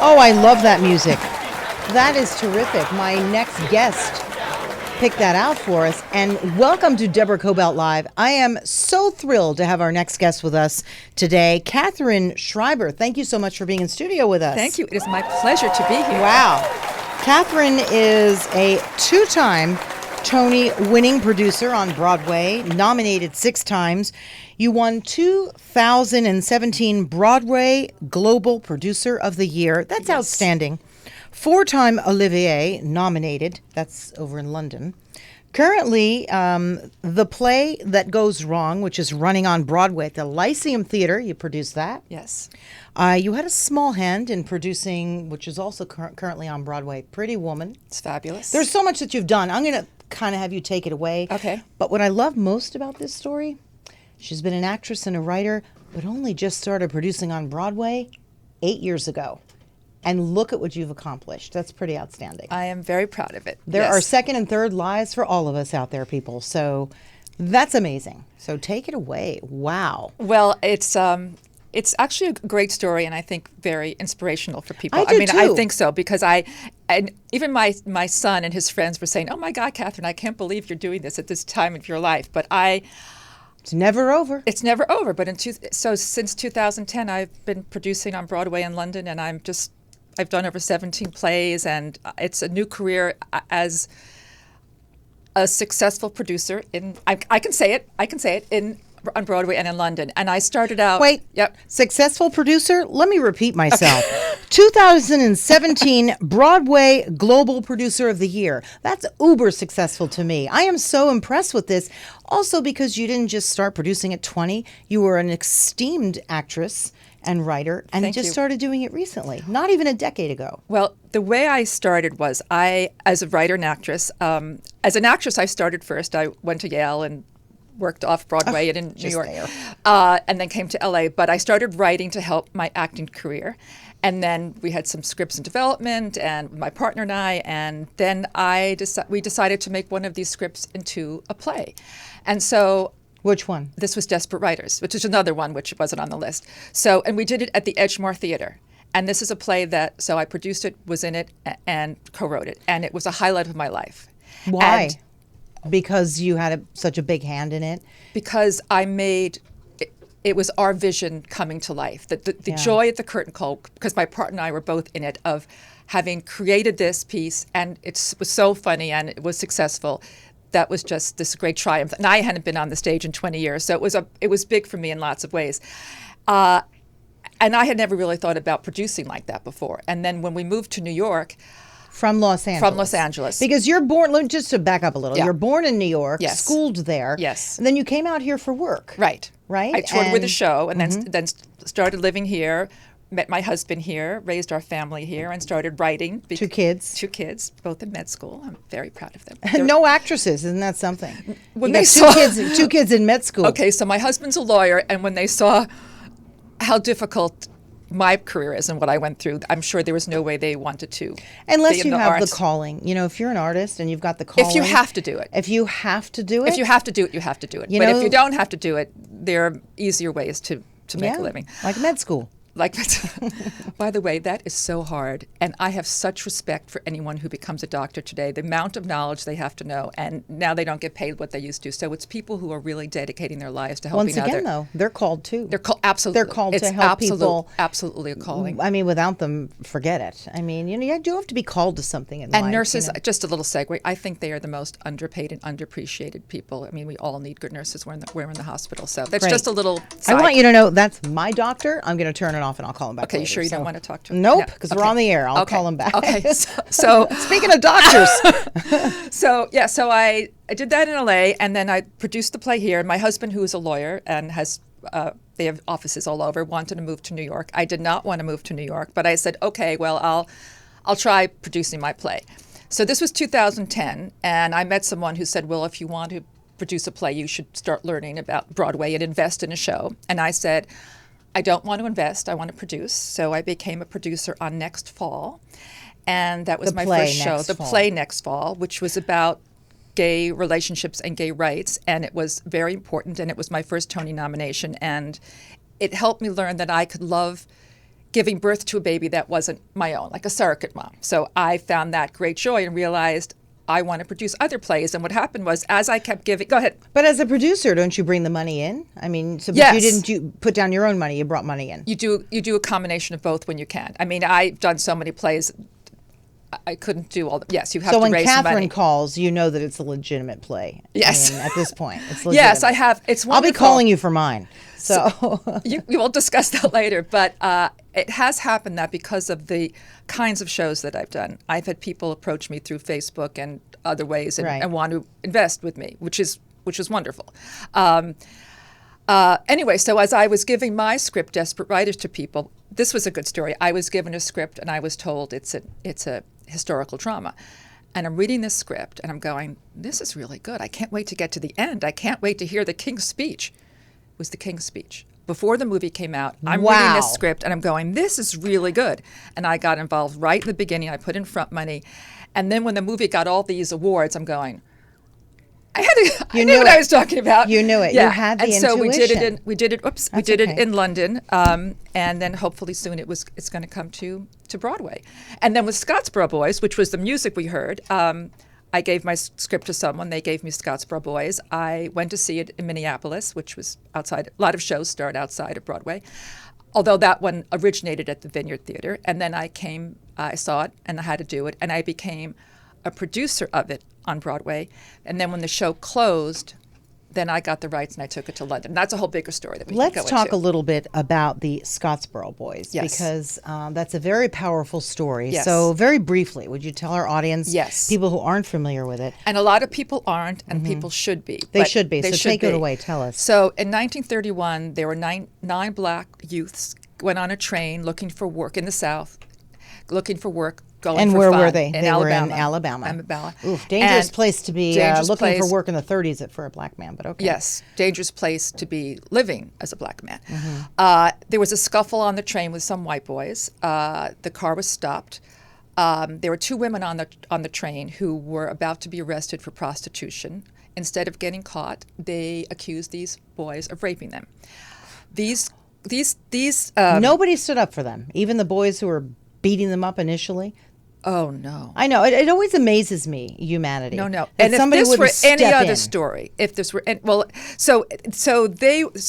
Oh, I love that music. That is terrific. My next guest picked that out for us. And welcome to Deborah Kobylt Live. I am so thrilled to have our next guest with us today, Catherine Schreiber. Thank you so much for being in studio with us. Thank you. It is my pleasure to be here. Wow. Catherine is a two-time Tony-winning producer on Broadway, nominated 6 times. You won 2017 Broadway Global Producer of the Year. That's Yes. outstanding. 4-time Olivier nominated. That's over in London. Currently, the play That Goes Wrong, which is running on Broadway at the Lyceum Theater, you produced that. Yes. You had a small hand in producing, which is also currently on Broadway, Pretty Woman. It's fabulous. There's so much that you've done. I'm going to kind of have you take it away. Okay. But what I love most about this story, she's been an actress and a writer, but only just started producing on Broadway 8 years ago. And look at what you've accomplished. That's pretty outstanding. I am very proud of it. There Yes. are second and third lives for all of us out there, people. So that's amazing. So take it away. Wow. Well, it's actually a great story, and I think very inspirational for people. I do I too. think so, because and even my son and his friends were saying, "Oh my God, Catherine, I can't believe you're doing this at this time of your life." But It's never over. it's never over. But since 2010, I've been producing on Broadway in London, and I've done over 17 plays, and it's a new career as a successful producer I can say it on Broadway and in London. And I started out. Wait. Yep. Successful producer? Let me repeat myself. 2017 Broadway Global Producer of the Year. That's uber successful to me. I am so impressed with this. Also because you didn't just start producing at 20. You were an esteemed actress and writer, and Thank just you. started doing it recently, not even a decade ago. Well, the way I started was as a writer and actress, as an actress, I started first. I went to Yale and worked off Broadway and in New just York, there. and then came to LA. But I started writing to help my acting career. And then we had some scripts in development, and my partner and I, and then we decided to make one of these scripts into a play. And so Which one? this was Desperate Writers, which is another one which wasn't on the list. So, and we did it at the Edgemore Theater. And this is a play so I produced it, was in it, and co-wrote it. And it was a highlight of my life. Why? And Because you had such a big hand in it? because it was our vision coming to life. The Yeah. joy at the curtain call, because my partner and I were both in it, of having created this piece, and it was so funny and it was successful. That was just this great triumph. And I hadn't been on the stage in 20 years, so it was big for me in lots of ways. And I had never really thought about producing like that before. And then when we moved to New York, From Los Angeles. Because you're born, just to back up a little, Yeah. you're born in New York, Yes. schooled there. Yes. And then you came out here for work. right, Right? I toured with a And- show, and then started living here, met my husband here, raised our family here, and started writing. 2 kids. 2 kids, both in med school. I'm very proud of them. No actresses, isn't that something? When You they got saw- 2 kids in med school. Okay, so my husband's a lawyer, and when they saw how difficult my career is and what I went through, I'm sure there was no way they wanted to. Unless be in you the have arts. the calling. You know, if you're an artist and you've got the calling. If you have to do it. If you have to do it. If you have to do it, you have to do it. You But know- if you don't have to do it, there are easier ways to make yeah, a living. like med school. Like, by the way, that is so hard. And I have such respect for anyone who becomes a doctor today, the amount of knowledge they have to know. And now they don't get paid what they used to. So it's people who are really dedicating their lives to helping Once again, others. though, they're called too. They're absolutely. They're called it's to help people. Absolutely a calling. I mean, without them, forget it. I mean, you do have to be called to something in life. And nurses, you know. just a little segue, I think they are the most underpaid and underappreciated people. I mean, we all need good nurses when we're in the hospital. So that's Great. just a little I side. want you to know that's my doctor. I'm going to turn it off and I'll call him back. Okay, you later, sure you so- don't want to talk to him? Nope, No. because we're Okay. on the air. I'll Okay. call him back. Okay, so Speaking of doctors, So I did that in LA, and then I produced the play here. And my husband, who is a lawyer and they have offices all over, wanted to move to New York. I did not want to move to New York, but I said, okay, well, I'll try producing my play. So this was 2010, and I met someone who said, well, if you want to produce a play, you should start learning about Broadway and invest in a show. And I said, I don't want to invest, I want to produce. So I became a producer on Next Fall. And that was The my play first show, Next the Fall. play Next Fall, which was about gay relationships and gay rights. And it was very important. And it was my first Tony nomination. And it helped me learn that I could love giving birth to a baby that wasn't my own, like a surrogate mom. So I found that great joy and realized I want to produce other plays. And what happened was, as I kept giving, go ahead. But as a producer, don't you bring the money in? I mean, so Yes. you put down your own money, you brought money in. You do a combination of both when you can. I mean, I've done so many plays, I couldn't do all. Yes, you have So to when raise Kathryn money. calls, you know that it's a legitimate play. Yes. I mean, at this point, it's legitimate. Yes, I have. It's I'll be wonderful. calling you for mine. So We will discuss that later, but it has happened that because of the kinds of shows that I've done, I've had people approach me through Facebook and other ways and, Right. and want to invest with me, which is wonderful. Anyway, so as I was giving my script, Desperate Writers, to people, this was a good story. I was given a script and I was told it's a historical drama. And I'm reading this script and I'm going, this is really good. I can't wait to get to the end. I can't wait to hear the King's speech. It was the King's speech. Before the movie came out, I'm reading Wow. this script and I'm going, this is really good. And I got involved right in the beginning. I put in front money. And then when the movie got all these awards, I'm going, I knew what I was talking about. You knew it. Yeah. You had the and so we did intuition. it. We did it. That's we did okay. it in London, and then hopefully soon it's going to come to Broadway. And then with Scottsboro Boys, which was the music we heard, I gave my script to someone. They gave me Scottsboro Boys. I went to see it in Minneapolis, which was outside. A lot of shows start outside of Broadway, although that one originated at the Vineyard Theater. And then I saw it, and I had to do it, and I became a producer of it on Broadway. And then when the show closed, then I got the rights and I took it to London. That's a whole bigger story that we can go let's talk into. a little bit about the Scottsboro Boys, Yes. because that's a very powerful story. Yes. So very briefly, would you tell our audience, Yes. people who aren't familiar with it? And a lot of people aren't, and people should be. They but should be. they So should take it be. away. Tell us. So in 1931, there were nine black youths went on a train looking for work in the South, looking for work, going And for where fun. were they? In They Alabama. were in Alabama. Alabama. Oof, dangerous And place to be dangerous looking for place. work in the 30s for a black man, but okay. Yes, dangerous place to be living as a black man. Mm-hmm. There was a scuffle on the train with some white boys. The car was stopped. There were two women on the train who were about to be arrested for prostitution. Instead of getting caught, they accused these boys of raping them. These Nobody stood up for them, even the boys who were beating them up initially. oh no. I know. It always amazes me, humanity. No. that And if somebody this were wouldn't any step other in. story, if this were, so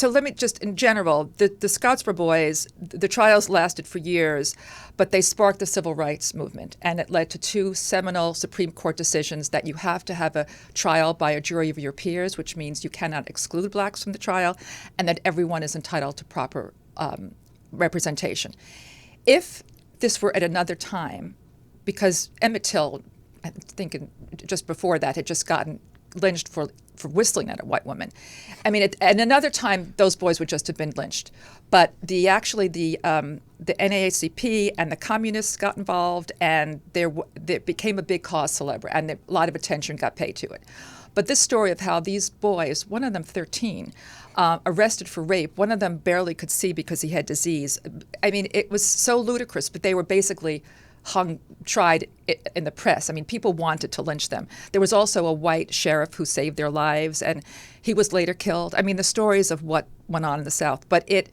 let me just, in general, the Scottsboro Boys, the trials lasted for years, but they sparked the civil rights movement, and it led to two seminal Supreme Court decisions that you have to have a trial by a jury of your peers, which means you cannot exclude blacks from the trial, and that everyone is entitled to proper representation. If this were at another time, because Emmett Till, I think just before that, had just gotten lynched for whistling at a white woman. I mean, at another time, those boys would just have been lynched. But the NAACP and the communists got involved, and there became a big cause célèbre, and a lot of attention got paid to it. But this story of how these boys, one of them 13, arrested for rape, one of them barely could see because he had disease. I mean, it was so ludicrous, but they were basically tried in the press. I mean, people wanted to lynch them. There was also a white sheriff who saved their lives, and he was later killed. I mean, the stories of what went on in the South. But God,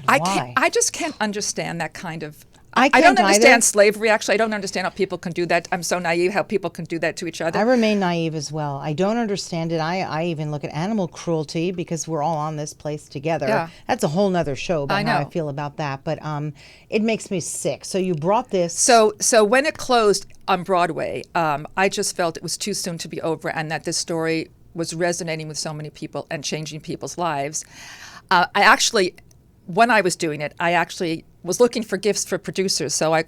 why? I just can't understand that kind of. I don't can't understand either. slavery. Actually, I don't understand how people can do that. I'm so naive how people can do that to each other. I remain naive as well. I don't understand it. I even look at animal cruelty because we're all on this place together. Yeah. That's a whole nother show about I how I know. feel about that. But it makes me sick. So you brought this. So when it closed on Broadway, I just felt it was too soon to be over, and that this story was resonating with so many people and changing people's lives. When I was doing it, I actually was looking for gifts for producers. So I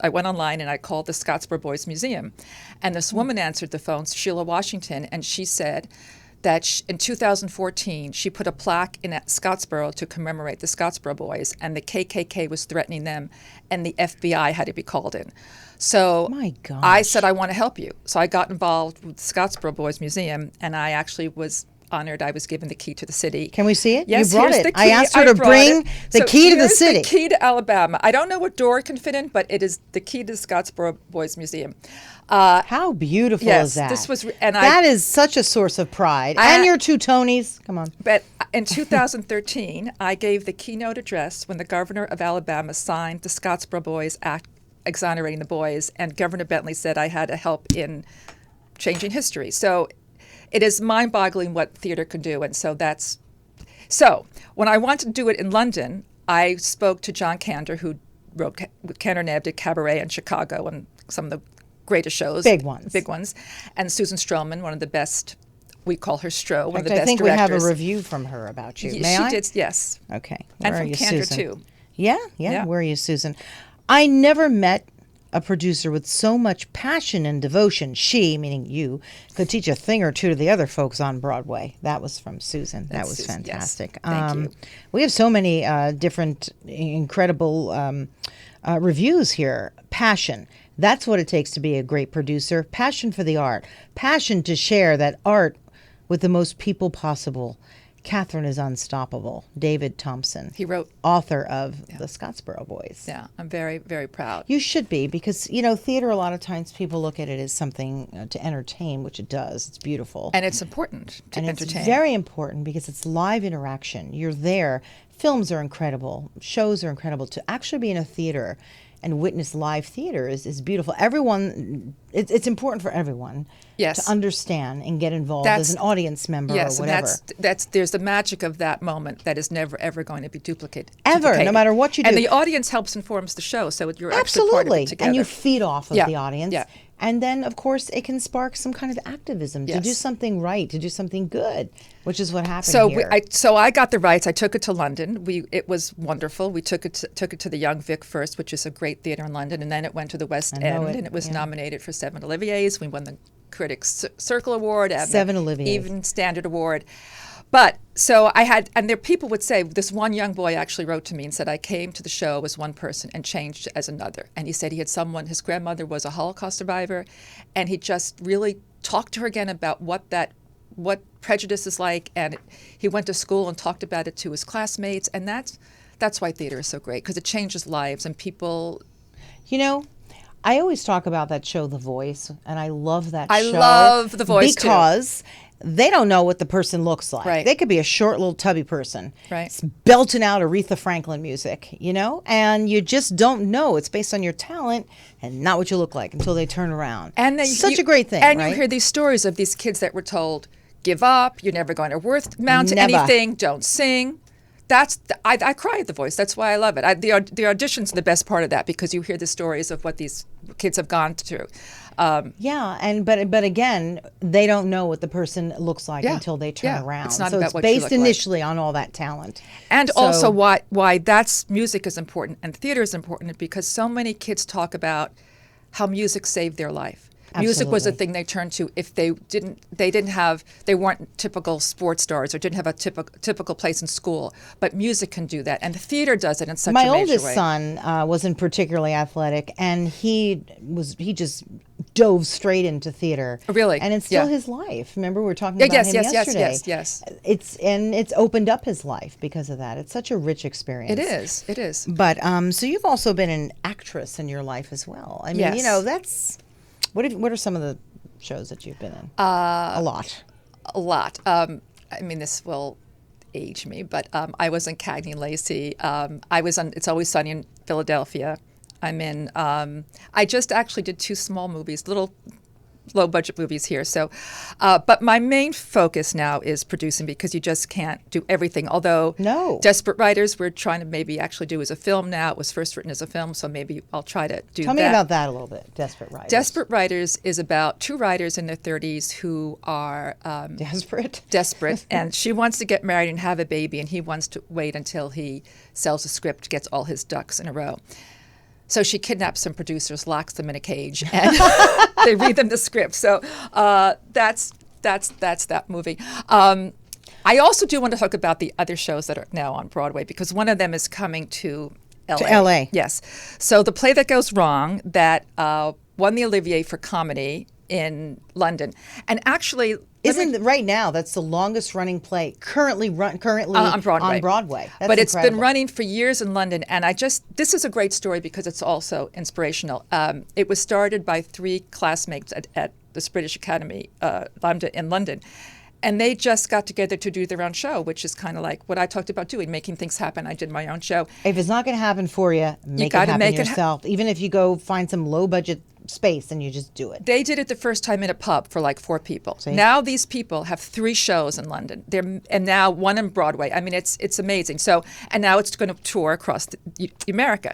went online and I called the Scottsboro Boys Museum. And this woman answered the phone, Sheila Washington, and she said that in 2014, she put a plaque in Scottsboro to commemorate the Scottsboro Boys, and the KKK was threatening them, and the FBI had to be called in. So My gosh. I said, I want to help you. So I got involved with the Scottsboro Boys Museum, and I actually honored I was given the key to the city. Can we see it? Yes, you brought here's it. the key. I asked her to brought bring it. the So key to the here's city. The key to Alabama. I don't know what door it can fit in, but it is the key to the Scottsboro Boys Museum. How beautiful yes, is that? this was, that is such a source of pride. And your two Tonys. Come on. But in 2013, I gave the keynote address when the governor of Alabama signed the Scottsboro Boys Act exonerating the boys, and Governor Bentley said I had to help in changing history. So it is mind-boggling what theater can do, and so when I wanted to do it in London, I spoke to John Kander, who wrote with Kander Nebb did Cabaret in Chicago and some of the greatest shows, big ones, and Susan Stroman, one of the best. We call her Stro, one of the best directors. I think we have a review from her about you. May I? She did, yes. Okay. And from Kander too. Yeah. Where are you, Susan? I never met a producer with so much passion and devotion. She, meaning you, could teach a thing or two to the other folks on Broadway. That was from Susan. That was Susan, fantastic. Yes. Thank you. We have so many different incredible reviews here. Passion. That's what it takes to be a great producer. Passion for the art. Passion to share that art with the most people possible. Kathryn is unstoppable. David Thompson. He wrote. Author of The Scottsboro Boys. Yeah, I'm very, very proud. You should be, because, theater, a lot of times people look at it as something to entertain, which it does. It's beautiful. And it's important to entertain. It's very important because it's live interaction. You're there. Films are incredible. Shows are incredible. To actually be in a theater and witness live theater is beautiful. Everyone, it's important for everyone to understand and get involved as an audience member or whatever. And there's the magic of that moment that is never ever going to be duplicated. No matter what you do. And the audience helps informs the show, so you're actually absolutely part of it together. And you feed off of the audience. Yeah. And then, of course, it can spark some kind of activism to do something right, to do something good, which is what happened here. So I got the rights. I took it to London. It was wonderful. We took it to the Young Vic first, which is a great theater in London, and then it went to the West End, and it was nominated for 7 Oliviers. We won the Critics Circle Award and 7 the Oliviers. Even Standard Award. But so I had, and there people would say, this one young boy actually wrote to me and said, I came to the show as one person and changed as another. And he said he had his grandmother was a Holocaust survivor, and he just really talked to her again about what prejudice is like. And he went to school and talked about it to his classmates. And that's why theater is so great, because it changes lives and people. I always talk about that show, The Voice, and I love that show. I love The Voice, because they don't know what the person looks like. Right. They could be a short, little, tubby person. Right. Belting out Aretha Franklin music, and you just don't know. It's based on your talent and not what you look like until they turn around. And such a great thing, And right? you hear these stories of these kids that were told, give up, you're never going to amount to anything, don't sing. I cry at The Voice. That's why I love it. The auditions are the best part of that, because you hear the stories of what these kids have gone through. But again, they don't know what the person looks like until they turn around. It's not so about it's what you based look initially on all that talent. And also why music is important and theater is important, because so many kids talk about how music saved their life. Music was the thing they turned to if they weren't typical sports stars or didn't have a typical place in school. But music can do that, and the theater does it in such a major way. My oldest son wasn't particularly athletic, and he just dove straight into theater. Really? And it's still his life. Remember, we were talking about him yesterday. Yes. It's opened up his life because of that. It's such a rich experience. It is. But so you've also been an actress in your life as well. I mean, that's. What are some of the shows that you've been in? A lot. I mean, this will age me, but I was in Cagney and Lacey. I was on It's Always Sunny in Philadelphia. I'm in. I just actually did 2 small movies, little low-budget movies here. So, but my main focus now is producing, because you just can't do everything. Although Desperate Writers, we're trying to maybe actually do as a film now. It was first written as a film, so maybe I'll try to do that. Tell me about that a little bit, Desperate Writers. Desperate Writers is about 2 writers in their 30s who are desperate, and she wants to get married and have a baby, and he wants to wait until he sells a script, gets all his ducks in a row. So she kidnaps some producers, locks them in a cage, and they read them the script. So that's that movie. I also do want to talk about the other shows that are now on Broadway, because one of them is coming to L.A. To L.A. Yes. So The Play That Goes Wrong, that won the Olivier for comedy, in London. And actually, right now that's the longest running play currently on Broadway. That's but it's incredible. been running for years in London, and this is a great story because it's also inspirational. It was started by 3 classmates at the British Academy in London, and they just got together to do their own show, which is kind of like what I talked about doing, making things happen. I did my own show. If it's not going to happen for you, make it happen yourself. Even if you go find some low budget space and you just do it. They did it the first time in a pub for like 4 people. See? Now these people have 3 shows in London. And now 1 in Broadway. I mean, it's amazing. So, and now it's going to tour across America.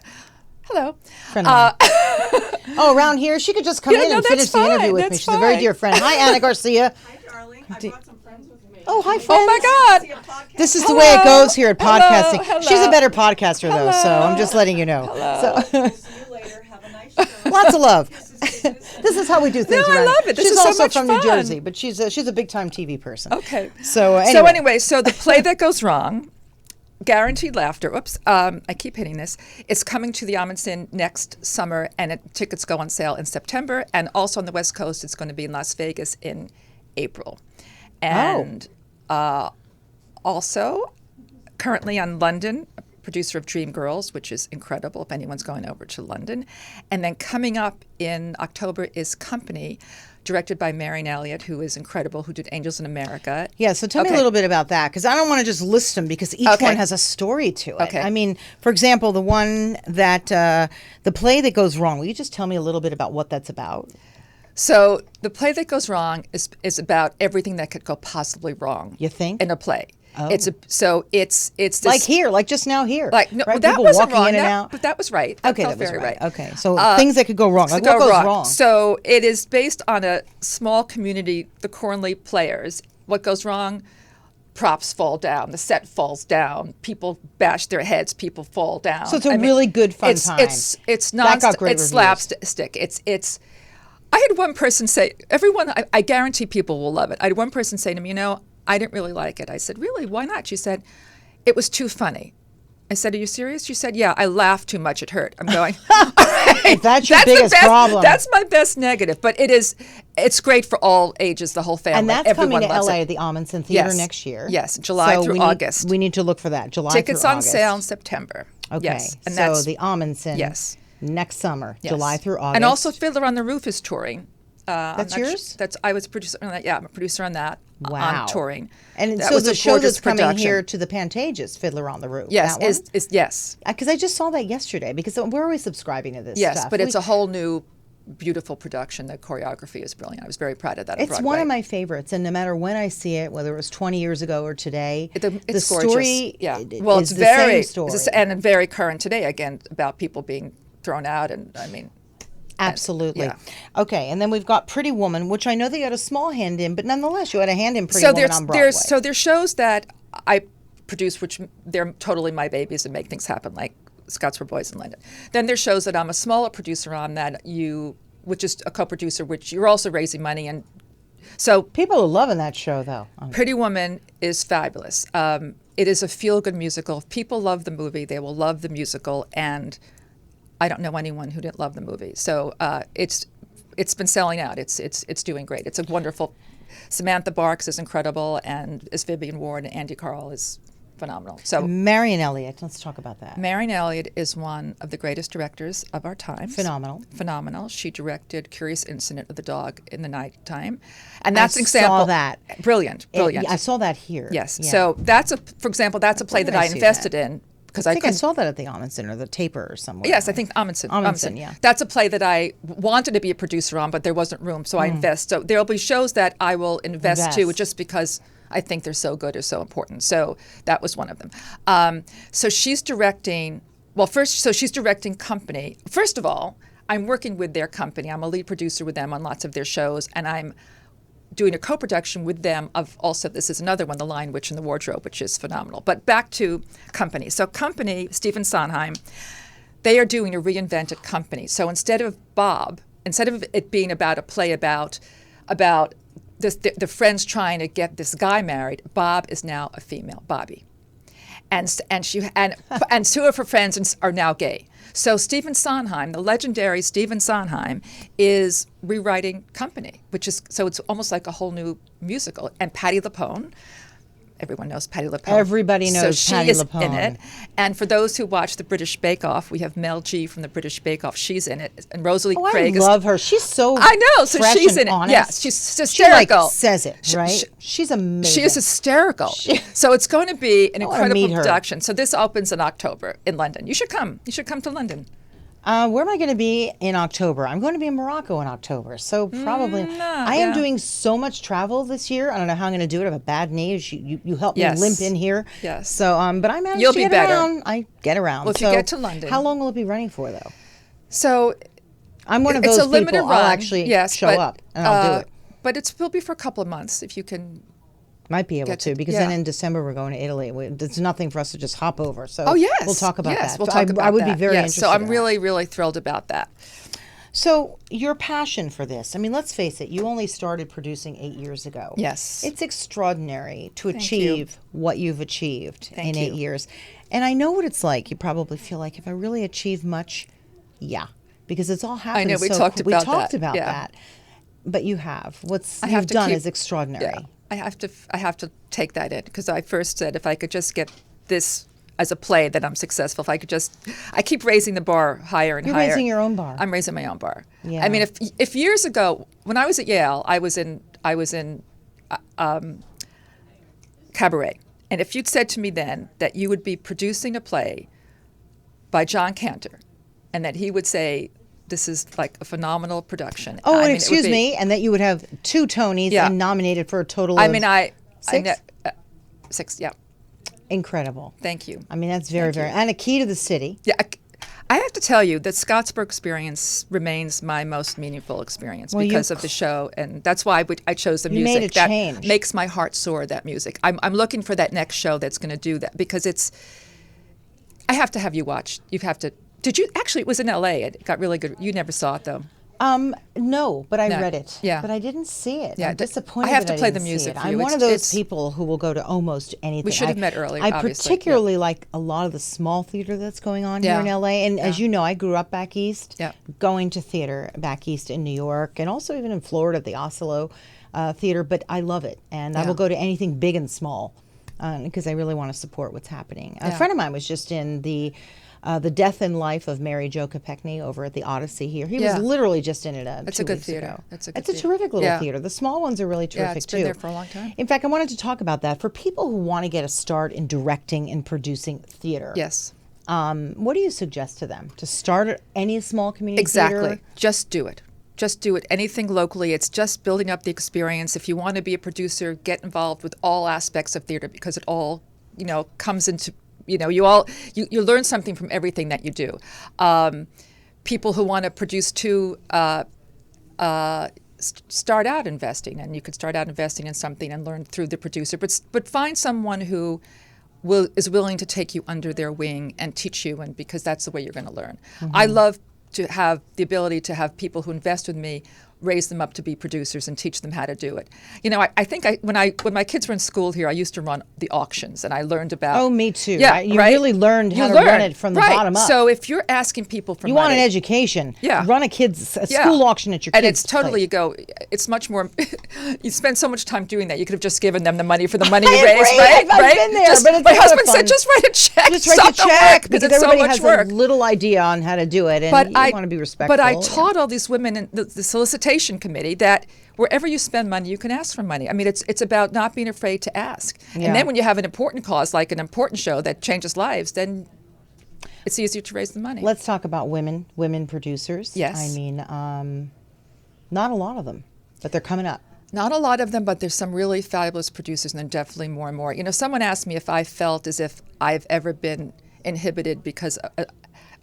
Hello. Friend of mine. Around here, she could just come in and finish the interview with me. She's a very dear friend. Hi, Anna Garcia. Hi, darling. I brought some friends with me. Oh, hi, friends. Oh my God. This is the way it goes here at podcasting. Hello. She's a better podcaster, though, so I'm just letting you know. Hello. So, See you later. Have a nice show. lots of love. This is how we do things No, I around love here. it. This She's is so also much from fun. New Jersey, but she's a big time TV person. Okay. So anyway, So the play that goes wrong, Guaranteed Laughter. Oops, I keep hitting this. It's coming to the Amundsen next summer, and tickets go on sale in September. And also on the West Coast, it's going to be in Las Vegas in April. And also, currently on London, producer of Dreamgirls, which is incredible if anyone's going over to London. And then coming up in October is Company, directed by Marion Elliott, who is incredible, who did Angels in America. Yeah, so tell me a little bit about that, because I don't want to just list them, because each one has a story to it. Okay. I mean, for example, the one that, the play that goes wrong, will you just tell me a little bit about what that's about? So the play that goes wrong is about everything that could go possibly wrong. You think? In a play. Oh. It's this, Like here, like just now here. Like no, right? well, that People wasn't walking wrong. in and out. But that was right. That Okay, felt that was very right. right. Okay, so things that could go wrong. Like what goes wrong? So it is based on a small community, the Cornley Players. What goes wrong? Props fall down. The set falls down. People bash their heads. People fall down. So it's a really good fun time. It's not. got great It's reviews. slapstick. It's. I had one person say, I guarantee people will love it. I had one person say to me, I didn't really like it. I said, really? Why not? She said, it was too funny. I said, are you serious? She said, yeah, I laughed too much. It hurt. I'm going, all right. That's your biggest problem. That's my best negative. But it's great for all ages, the whole family. And that's Everyone coming to loves LA it. at the Amundsen Theater Yes. next year. Yes, July through August. We need to look for that. July Tickets through on August. sale in September. Okay, Yes. And so that's, the Amundsen yes. next summer, Yes. July through August. And also Fiddler on the Roof is touring. That's yours? I was a producer on that. Yeah, I'm a producer on that. Wow. On touring. And that so was the a show gorgeous that's coming production. here to the Pantages, Fiddler on the Roof. Yes, that one? is yes. Because I just saw that yesterday, because we're always subscribing to this Yes, stuff. but it's a whole new, beautiful production. The choreography is brilliant. I was very proud of that. It's Broadway. one of my favorites, and no matter when I see it, whether it was 20 years ago or today, It's the gorgeous. story Yeah. is It's the very same story. and very current today. Again, about people being thrown out, and I mean. Absolutely. Yeah. Okay, and then we've got Pretty Woman, which I know that you had a small hand in, but nonetheless, you had a hand in Pretty Woman on Broadway. There's shows that I produce, which they're totally my babies and make things happen, like Scottsboro Boys in London. Then there's shows that I'm a smaller producer on which is a co-producer, which you're also raising money. And so People are loving that show, though. Pretty Woman is fabulous. It is a feel-good musical. If people love the movie, they will love the musical, and I don't know anyone who didn't love the movie. So it's been selling out. It's doing great. It's a wonderful. Samantha Barks is incredible, and as Vivian Ward, and Andy Carl is phenomenal. So Marion Elliott, let's talk about that. Marion Elliott is one of the greatest directors of our time. Phenomenal. She directed Curious Incident of the Dog in the Nighttime, and that's an example. I saw that. Brilliant. I saw that here. Yes. Yeah. So for example, that's a play that I invested in. Because I think I saw that at the Amundsen or the Taper or somewhere. Yes, I think Amundsen. Yeah. That's a play that I wanted to be a producer on, but there wasn't room, so I invest. So there'll be shows that I will invest to just because I think they're so good or so important. So that was one of them. So she's directing. Well, she's directing Company. First of all, I'm working with their company. I'm a lead producer with them on lots of their shows, and I'm doing a co-production with them of also, this is another one, The Lion, Witch, and the Wardrobe, which is phenomenal. But back to Company. So Company, Stephen Sondheim, they are doing a reinvented Company. So instead of it being about a play about the friends trying to get this guy married, Bob is now a female, Bobby. and two of her friends are now gay. So Stephen Sondheim, the legendary Stephen Sondheim, is rewriting Company, so it's almost like a whole new musical. And Patti LuPone, everyone knows Patti LuPone. Everybody knows so Patti she is LuPone. in it. And for those who watch the British Bake Off, we have Mel G from the British Bake Off. She's in it, and Rosalie Craig. I love her. She's so I know. So fresh she's and in it. honest. Yeah, she's She like hysterical. says it right. She's amazing. She is hysterical. So it's going to be an wanna incredible meet her. production. So this opens in October in London. You should come. You should come to London. Where am I going to be in October? I'm going to be in Morocco in October. So probably. I am doing so much travel this year. I don't know how I'm going to do it. I have a bad knee. You helped me Yes. limp in here. Yes. So, but I managed You'll to be get better. around. I get around. Well, if you So get to London. How long will it be running for, though? So I'm one of it's those a limited people. run. I'll actually show up and I'll do it. But it will be for a couple of months if you can. Might be able Get to, to- because yeah. then in December we're going to Italy. There's nothing for us to just hop over. So Oh yes, we'll talk about yes, that. We'll So talk about I would that. be very yes. interested. So I'm in that. really, really thrilled about that. So your passion for this, I mean, let's face it, you only started producing 8 years ago. Yes. It's extraordinary to Thank achieve what you've achieved Thank in 8 you. years. And I know what it's like. You probably feel like, if I really achieve much, yeah. Because it's all happened know, we so talked we about talked that, about yeah. that. But you have. I have You've to done keep- is extraordinary. Yeah, I have to take that in, because I first said if I could just get this as a play, that I'm successful. If I could just, I keep raising the bar higher and You're higher. raising your own bar. I'm raising my own bar. Yeah. I mean, if years ago when I was at Yale, I was in cabaret, and if you'd said to me then that you would be producing a play by John Cantor, and that he would say, this is like a phenomenal production. Oh, I and mean, it would excuse be- me, and that you would have 2 Tonys Yeah. and nominated for a total I of mean, I 6? 6. Yeah. Incredible. Thank you. I mean, that's very, very, and a key to the city. Yeah, I have to tell you that Scottsboro experience remains my most meaningful experience Well, you because of the show, and that's why I chose the You music. made a that change. makes my heart soar. That music. I'm looking for that next show that's going to do that, because it's. I have to have you watch. You have to. Did you actually? It was in L.A. It got really good. You never saw it though. No, but I No. read it. Yeah. But I didn't see it. Yeah, I'm disappointed. I have that to play didn't the see music it. for I'm you. one It's- of those it's- people who will go to almost anything. should have met earlier, I obviously, particularly like a lot of the small theater that's going on here Yeah. in LA. And as you know, I grew up back east, Yeah. going to theater back east in New York, and also even in Florida, the Oslo theater. But I love it, and I Yeah. will go to anything big and small because I really want to support what's happening. A Yeah. friend of mine was just in the Death and Life of Mary Jo Kopechne over at the Odyssey here. He Yeah. was literally just in it It's 2 a good weeks theater. ago. It's a good It's a theater. terrific little Yeah. theater. The small ones are really terrific it's too. been there for a long time. In fact, I wanted to talk about that for people who want to get a start in directing and producing theater. Yes. What do you suggest to them? To start at any small community Exactly. theater? Just do it. Just do it. Anything locally. It's just building up the experience. If you want to be a producer, get involved with all aspects of theater, because it all, comes into, you learn something from everything that you do. People who want to produce too, start out investing, and you could start out investing in something and learn through the producer, but find someone who is willing to take you under their wing and teach you, and because that's the way you're going to learn. I love to have the ability to have people who invest with me raise them up to be producers and teach them how to do it. I think when my kids were in school here, I used to run the auctions, and I learned about. Oh, me too. Yeah, You right? really learned how You to run learn, it from the right. bottom up. So if you're asking people for you money, want an education. Yeah. Run a school auction at your kids' and it's totally place. it's much more. You spend so much time doing that. You could have just given them the money for the money you I raised, agree. right? I've right? been there, Just- but it's my a lot of husband fun. said, just write a check. Just write stop the check work, because it's so everybody much has work. a little idea on how to do it, and But you want to be respectful. But I yeah. taught all these women in the solicitation committee that wherever you spend money, you can ask for money. I mean, it's about not being afraid to ask. Yeah. And then when you have an important cause, like an important show that changes lives, then it's easier to raise the money. Let's talk about women producers. Yes. I mean, not a lot of them, but they're coming up. Not a lot of them, but there's some really fabulous producers, and then definitely more and more. Someone asked me if I felt as if I've ever been inhibited because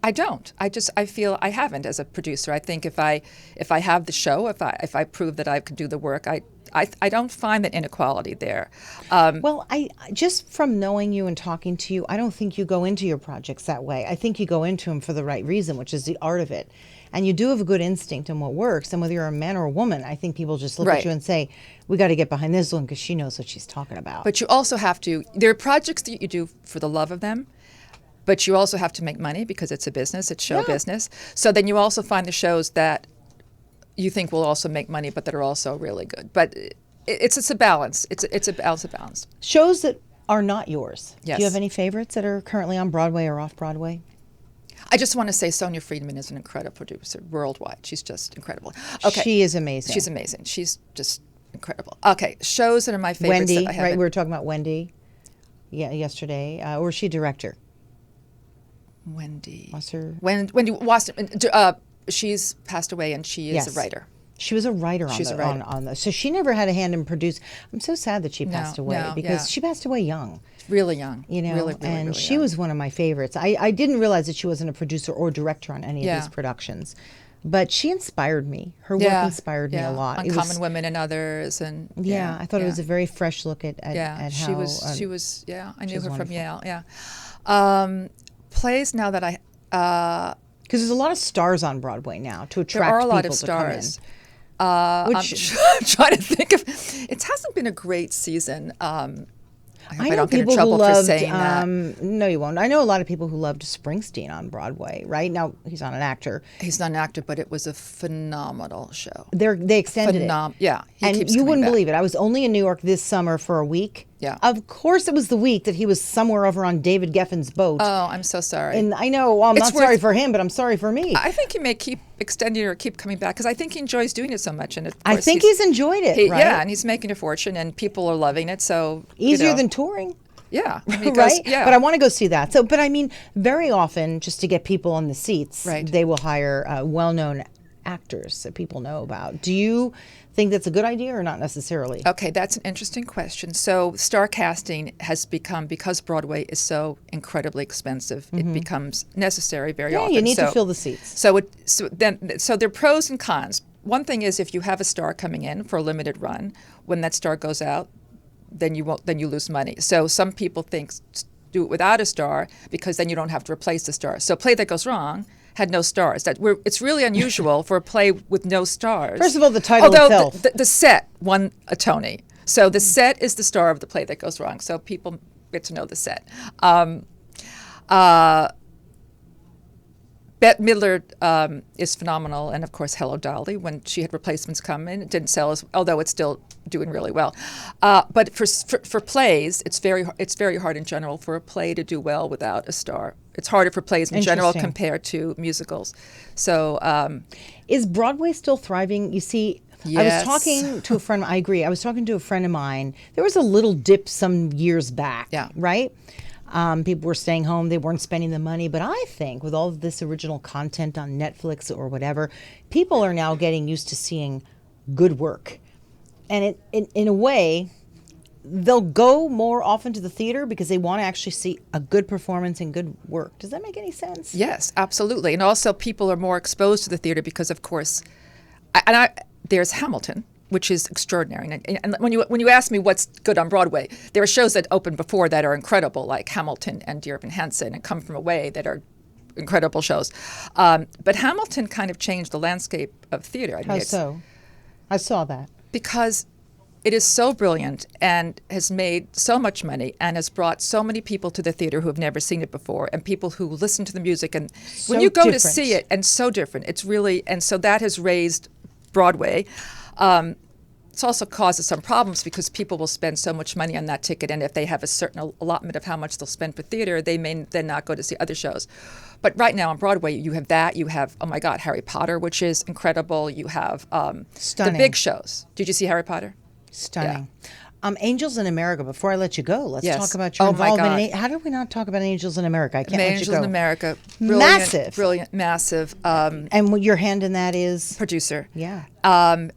I don't. I feel I haven't as a producer. I think if I have the show, if I prove that I can do the work, I don't find that inequality there. Well, I just from knowing you and talking to you, I don't think you go into your projects that way. I think you go into them for the right reason, which is the art of it. and you do have a good instinct in what works. And whether you're a man or a woman, I think people just look at Right. you and say, we got to get behind this one because she knows what she's talking about. But you also have to, there are projects that you do for the love of them, but you also have to make money because it's a business, it's show Yeah. business. So then you also find the shows that you think will also make money, but that are also really good. But it's a balance. It's a balance. Shows that are not yours. Yes. Do you have any favorites that are currently on Broadway or off Broadway? I just want to say Sonia Friedman is an incredible producer worldwide. She's just incredible. Okay. She is amazing. She's amazing. She's just incredible. Okay, shows that are my favorites. Wendy, that I right? haven't- We were talking about Wendy. Yeah, yesterday. Or is she a director? Wendy. Wasser? Wendy Wasser. She's passed away, and she is Yes. a writer. She was a writer on She's the, a writer. On the. So she never had a hand in produce. I'm so sad that she passed away no, because yeah. she passed away young. Really young. You know, really, and really she young. was one of my favorites. I didn't realize that she wasn't a producer or director on any Yeah. of these productions, but she inspired me. Her work inspired me a lot. It Uncommon was- Women and Others, and Yeah, I thought it was a very fresh look at yeah. how She was. Yeah, I knew was her from wonderful. Yale. Yeah. Plays now that I. because there's a lot of stars on Broadway now to attract There are a lot people of to come in. stars. Which I'm trying to think of. It hasn't been a great season. I hope I know don't get in people trouble who for loved. saying that. No, you won't. I know a lot of people who loved Springsteen on Broadway. Right now, he's not an actor. He's not an actor, but it was a phenomenal show. They extended it. Yeah, he And keeps you coming wouldn't back. believe it. I was only in New York this summer for a week. Yeah. Of course, it was the week that he was somewhere over on David Geffen's boat. Oh, I'm so sorry. And I know, well, I'm It's not sorry worth- for him, but I'm sorry for me. I think he may keep extending or keep coming back because I think he enjoys doing it so much. And of I course think he's enjoyed it, right? Yeah, and he's making a fortune, and people are loving it. So Easier you know, than touring. yeah, I mean, it Right? goes- yeah, But I want to go see that. So, but I mean, very often, just to get people on the seats, Right. they will hire well-known actors that people know about. Do you think that's a good idea or not necessarily? Okay, that's an interesting question. So, star casting has become, because Broadway is so incredibly expensive, it becomes necessary very Yeah, often. you need to So- fill the seats. So there are pros and cons. One thing is if you have a star coming in for a limited run, when that star goes out, then you lose money. So some people think do it without a star because then you don't have to replace the star. So a play that goes wrong had no stars. It's really unusual for a play with no stars. First of all, the title Although itself. the set won a Tony. So the set is the star of the play that goes wrong. So people get to know the set. Bette Midler is phenomenal, and of course, Hello Dolly. When she had replacements come in, it didn't sell as, although it's still doing really well. But for plays, it's very hard in general for a play to do well without a star. It's harder for plays in general Interesting. compared to musicals. So Is Broadway still thriving? You see, Yes. I was talking to a friend. I agree. I was talking to a friend of mine. There was a little dip some years back. Yeah. Right. People were staying home. They weren't spending the money. But I think with all of this original content on Netflix or whatever, people are now getting used to seeing good work. And in a way, they'll go more often to the theater because they want to actually see a good performance and good work. Does that make any sense? yes, absolutely. And also people are more exposed to the theater because, of course, there's Hamilton, which is extraordinary. And when you ask me what's good on Broadway, there are shows that opened before that are incredible, like Hamilton and Dear Evan Hansen and Come From Away, that are incredible shows. But Hamilton kind of changed the landscape of theater. I mean, How it's- so? I saw that. Because it is so brilliant and has made so much money and has brought so many people to the theater who have never seen it before, and people who listen to the music. And when So you go to different. see it, and so different, it's really, and so that has raised Broadway. It's also causes some problems because people will spend so much money on that ticket, and if they have a certain allotment of how much they'll spend for theater, they may then not go to see other shows. But right now on Broadway, you have that. You have, oh my God, Harry Potter, which is incredible. You have the Stunning. big shows. Did you see Harry Potter? Stunning. Angels in America. Before I let you go, let's Yes. talk about your Oh, my involvement. God. In, how did we not talk about Angels in America? I can't let you Angels go. in America. Brilliant, Massive. Brilliant, massive And what your hand in that is? producer. Yeah.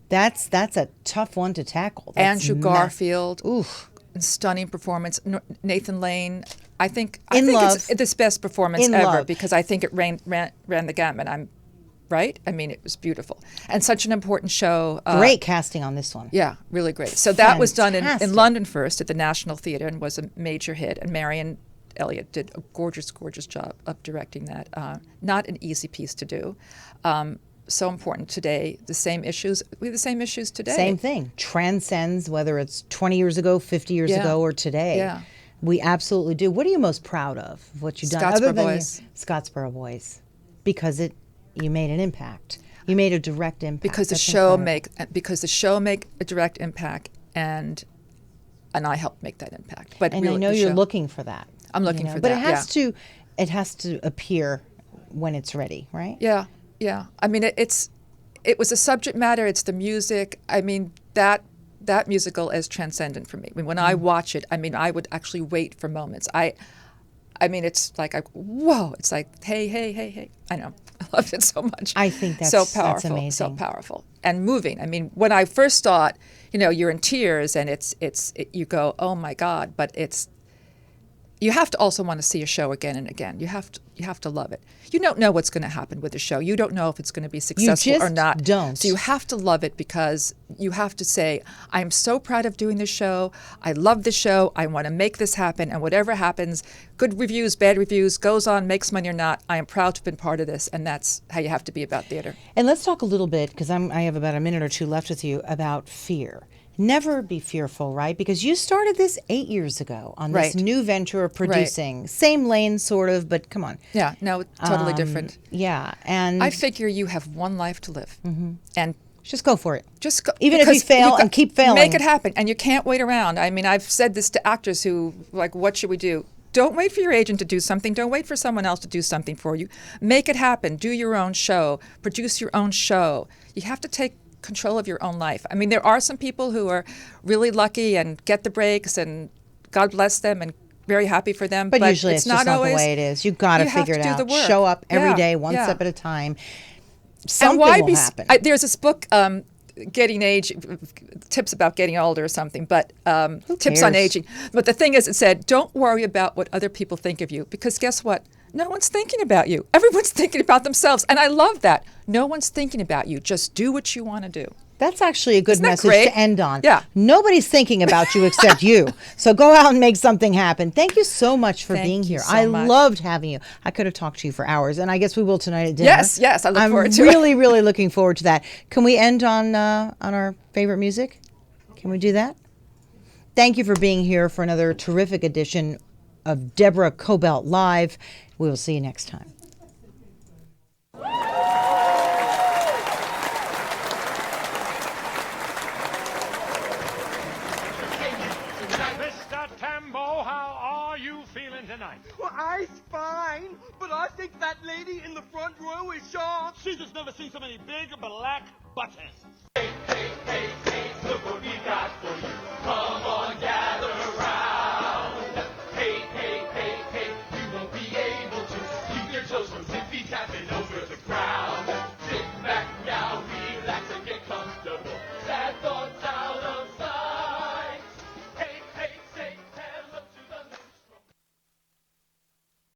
That's a tough one to tackle. That's Andrew Garfield. Oof. Stunning performance. Nathan Lane. I think In Love. it's its best performance In ever Love. because I think it ran the gamut. I'm right. I mean, it was beautiful and such an important show. Great casting on this one. Yeah, really great. So that was done Fantastic. in London first at the National Theatre and was a major hit. And Marion Elliott did a gorgeous, gorgeous job of directing that. Not an easy piece to do. So important today. We have the same issues today. Same thing. Transcends whether it's 20 years ago, 50 years Yeah. ago, or today. Yeah. We absolutely do. What are you most proud of what you've done? Scottsboro Boys. Scottsboro Boys. Because you made an impact. You made a direct impact. Because the That's show incredible. make a direct impact, and I helped make that impact. But And really, I know the you're show- looking for that. I'm looking for but that, it has to appear when it's ready, right? Yeah, yeah. I mean, it was a subject matter. It's the music. I mean, that musical is transcendent for me. I mean, when I watch it, I mean, I would actually wait for moments. I mean, it's like, whoa! It's like, hey! I know, I love it so much. I think that's so powerful, that's amazing. so powerful and moving. I mean, when I first saw it, you're in tears, and you go, oh my God! But you have to also want to see a show again and again. You have to love it. You don't know what's going to happen with the show. You don't know if it's going to be successful or not. Don't. So you have to love it, because you have to say, I am so proud of doing this show. I love this show. I want to make this happen. And whatever happens, good reviews, bad reviews, goes on, makes money or not, I am proud to have been part of this. And that's how you have to be about theater. And let's talk a little bit, because I have about a minute or two left with you, about fear. Never be fearful, right? Because you started this 8 years ago on this Right. new venture of producing. Same lane, sort of, but come on. Yeah, no, totally different. Yeah, and I figure you have one life to live. And just go for it. just go, Even if you because fail you've and keep failing. Make it happen. And you can't wait around. I mean, I've said this to actors who, like, what should we do? Don't wait for your agent to do something. Don't wait for someone else to do something for you. Make it happen. Do your own show. Produce your own show. You have to take control of your own life. I mean, there are some people who are really lucky and get the breaks, and God bless them, and very happy for them. But usually it's not just not always the way it is. You've got to you have figure to it do out. the work. Show up every Yeah, day, one yeah. step at a time. And Something why will happen. There's this book, Getting Age, tips about getting older or something, but tips on cares? aging. But the thing is, it said, don't worry about what other people think of you, because guess what? No one's thinking about you. Everyone's thinking about themselves. And I love that. No one's thinking about you. Just do what you want to do. That's actually a good Isn't that message great? to end on. Yeah. Nobody's thinking about you except you. So go out and make something happen. Thank you so much for Thank being you here. so I much. loved having you. I could have talked to you for hours, and I guess we will tonight at dinner. Yes, I look forward to I'm it. really, really looking forward to that. Can we end on our favorite music? Can we do that? Thank you for being here for another terrific edition of Deborah Kobylt Live. We will see you next time. Mr. Tambo, how are you feeling tonight? Well, I's fine, but I think that lady in the front row is shocked. She's just never seen so many big black buttons. Look what